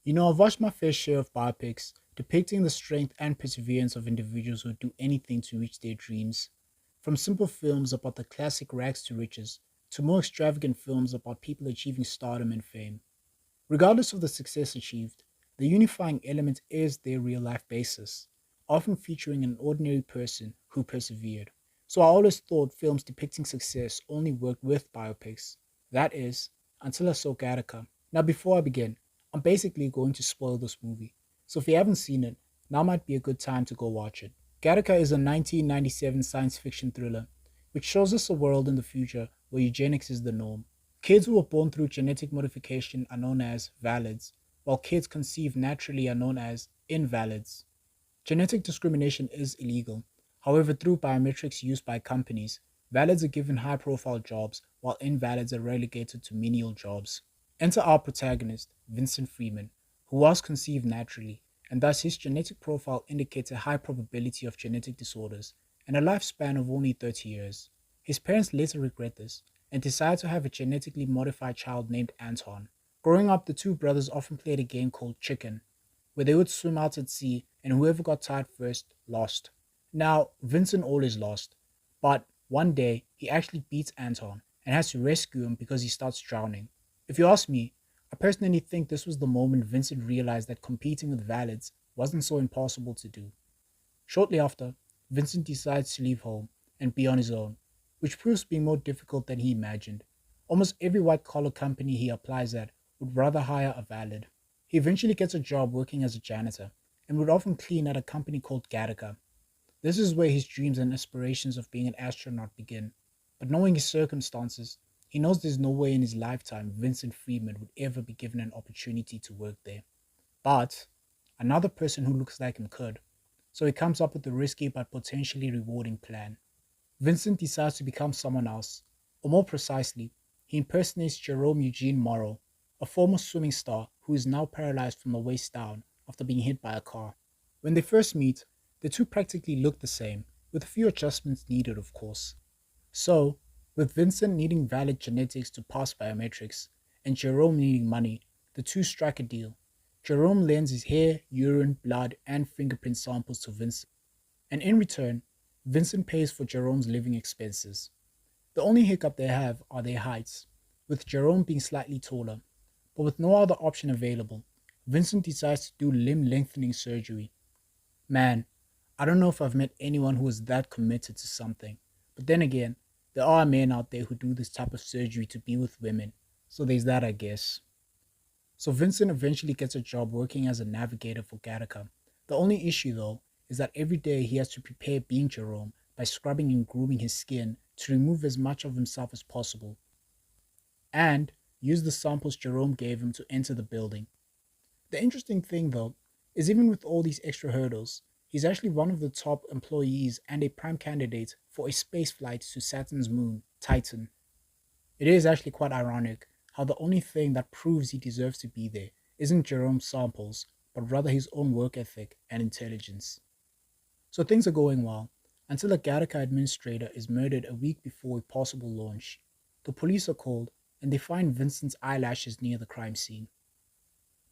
I've watched my fair share of biopics depicting the strength and perseverance of individuals who do anything to reach their dreams. From simple films about the classic rags to riches, to more extravagant films about people achieving stardom and fame. Regardless of the success achieved, the unifying element is their real life basis, often featuring an ordinary person who persevered. So I always thought films depicting success only worked with biopics. That is, until I saw Gattaca. Now, before I begin, I'm basically going to spoil this movie. So if you haven't seen it, now might be a good time to go watch it. Gattaca is a 1997 science fiction thriller which shows us a world in the future where eugenics is the norm. Kids who are born through genetic modification are known as valids, while kids conceived naturally are known as invalids. Genetic discrimination is illegal. However, through biometrics used by companies, valids are given high profile jobs while invalids are relegated to menial jobs. Enter our protagonist, Vincent Freeman, who was conceived naturally, and thus his genetic profile indicates a high probability of genetic disorders and a lifespan of only 30 years. His parents later regret this and decide to have a genetically modified child named Anton. Growing up, the two brothers often played a game called Chicken, where they would swim out at sea and whoever got tired first lost. Now, Vincent always lost, but one day he actually beats Anton and has to rescue him because he starts drowning. If you ask me, I personally think this was the moment Vincent realized that competing with Valids wasn't so impossible to do. Shortly after, Vincent decides to leave home and be on his own, which proves to be more difficult than he imagined. Almost every white collar company he applies at would rather hire a valid. He eventually gets a job working as a janitor and would often clean at a company called Gattaca. This is where his dreams and aspirations of being an astronaut begin. But knowing his circumstances, he knows there's no way in his lifetime Vincent Freeman would ever be given an opportunity to work there. But another person who looks like him could. So he comes up with a risky but potentially rewarding plan. Vincent decides to become someone else, or more precisely, he impersonates Jerome Eugene Morrow, a former swimming star who is now paralyzed from the waist down after being hit by a car. When they first meet, the two practically look the same, with a few adjustments needed, of course. So, with Vincent needing valid genetics to pass biometrics, and Jerome needing money, the two strike a deal. Jerome lends his hair, urine, blood, and fingerprint samples to Vincent, and in return, Vincent pays for Jerome's living expenses. The only hiccup they have are their heights, with Jerome being slightly taller, but with no other option available, Vincent decides to do limb lengthening surgery. Man, I don't know if I've met anyone who is that committed to something, but then again, there are men out there who do this type of surgery to be with women, so there's that, I guess. So Vincent eventually gets a job working as a navigator for Gattaca. The only issue, though, is that every day he has to prepare being Jerome by scrubbing and grooming his skin to remove as much of himself as possible, and use the samples Jerome gave him to enter the building. The interesting thing, though, is even with all these extra hurdles, he's actually one of the top employees and a prime candidate for a space flight to Saturn's moon, Titan. It is actually quite ironic how the only thing that proves he deserves to be there isn't Jerome's samples, but rather his own work ethic and intelligence. So things are going well, until a Gattaca administrator is murdered a week before a possible launch. The police are called, and they find Vincent's eyelashes near the crime scene.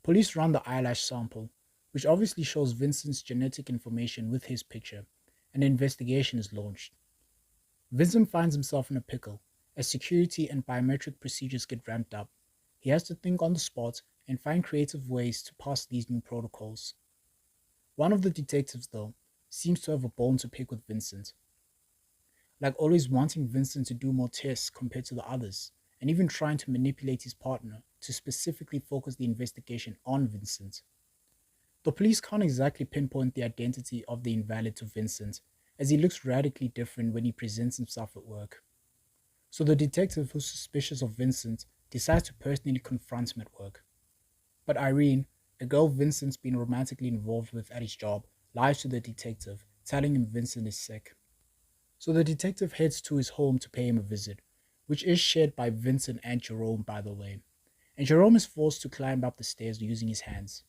Police run the eyelash sample, which obviously shows Vincent's genetic information with his picture, and an investigation is launched. Vincent finds himself in a pickle as security and biometric procedures get ramped up. He has to think on the spot and find creative ways to pass these new protocols. One of the detectives, though, seems to have a bone to pick with Vincent, like always wanting Vincent to do more tests compared to the others, and even trying to manipulate his partner to specifically focus the investigation on Vincent. The police can't exactly pinpoint the identity of the invalid to Vincent, as he looks radically different when he presents himself at work. So the detective who's suspicious of Vincent decides to personally confront him at work. But Irene, a girl Vincent's been romantically involved with at his job, lies to the detective, telling him Vincent is sick. So the detective heads to his home to pay him a visit, which is shared by Vincent and Jerome, by the way. And Jerome is forced to climb up the stairs using his hands.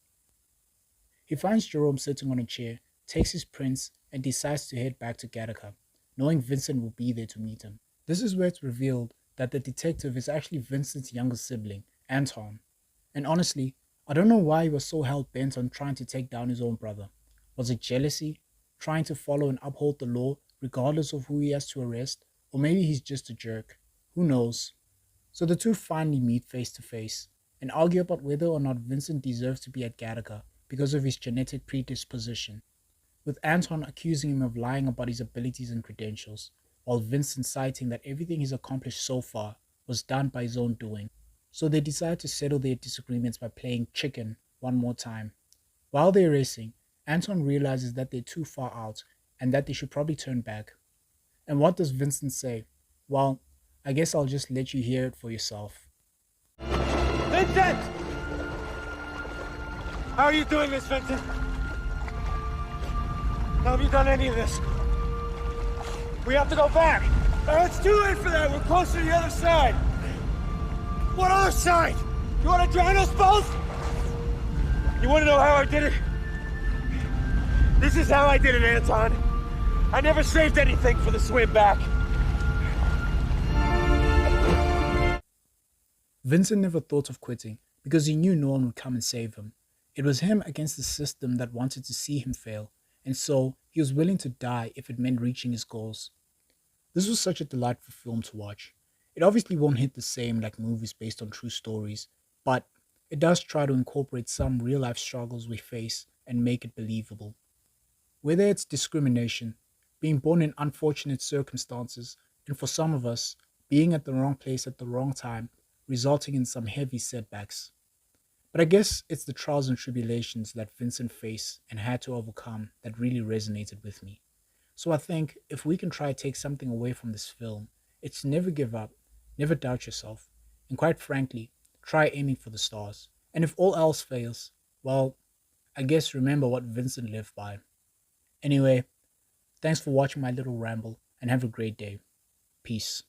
He finds Jerome sitting on a chair, takes his prints, and decides to head back to Gattaca, knowing Vincent will be there to meet him. This is where it's revealed that the detective is actually Vincent's younger sibling, Anton. And honestly, I don't know why he was so hell bent on trying to take down his own brother. Was it jealousy? Trying to follow and uphold the law regardless of who he has to arrest? Or maybe he's just a jerk. Who knows? So the two finally meet face to face and argue about whether or not Vincent deserves to be at Gattaca because of his genetic predisposition, with Anton accusing him of lying about his abilities and credentials, while Vincent citing that everything he's accomplished so far was done by his own doing. So they decide to settle their disagreements by playing chicken one more time. While they're racing, Anton realizes that they're too far out and that they should probably turn back. And what does Vincent say? Well, I guess I'll just let you hear it for yourself. Vincent! How are you doing this, Vincent? How have you done any of this? We have to go back. It's too late for that. We're closer to the other side. What other side? You want to drown us both? You want to know how I did it? This is how I did it, Anton. I never saved anything for the swim back. Vincent never thought of quitting because he knew no one would come and save him. It was him against the system that wanted to see him fail, and so he was willing to die if it meant reaching his goals. This was such a delightful film to watch. It obviously won't hit the same like movies based on true stories, but it does try to incorporate some real life struggles we face and make it believable. Whether it's discrimination, being born in unfortunate circumstances, and for some of us, being at the wrong place at the wrong time, resulting in some heavy setbacks. But I guess it's the trials and tribulations that Vincent faced and had to overcome that really resonated with me. So I think if we can try to take something away from this film, it's never give up, never doubt yourself, and quite frankly, try aiming for the stars. And if all else fails, well, I guess remember what Vincent lived by. Anyway, thanks for watching my little ramble and have a great day. Peace.